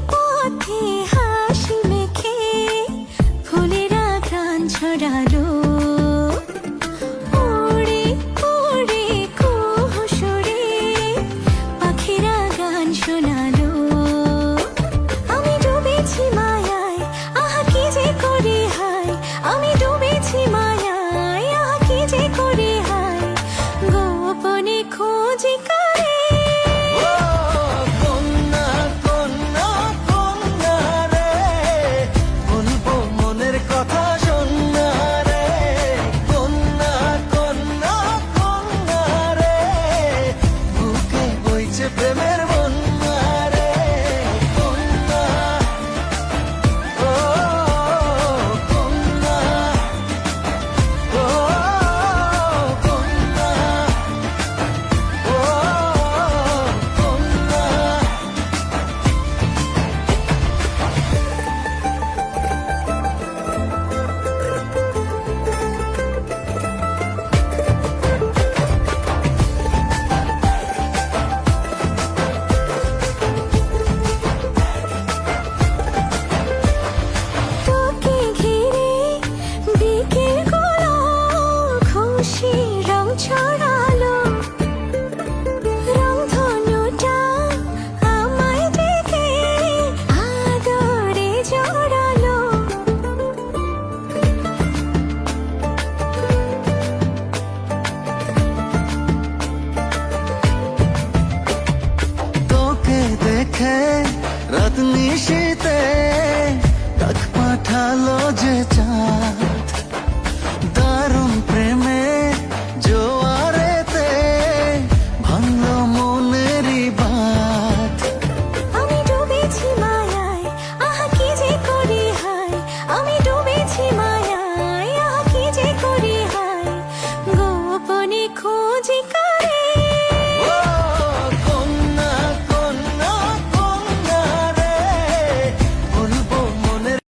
পথে হাসি মেখে ফুলেরা ঘ্রাণ ছড়ালো, উড়ে উড়ে কুহু সুরে পাখিরা গান শোনালো। আমি ডুবেছি মায়ায়, আহা কি যে করি হায়, আমি ডুবেছি মায়ায়, আহা কি যে করি হায়, গোপনে খোঁজি করে। প্রেমের বন্যা রে কন্যা, ও কন্যা, ও কন্যা, ও কন্যা। তোকে ঘিরে বিকেলগুলো খুশি রং ছড়ালো, রংধনুটা আমায় ডেকে আদরে জড়ালো। তোকে দেখে রাত নিশীতে ডাক পাঠালো যে চাঁদ,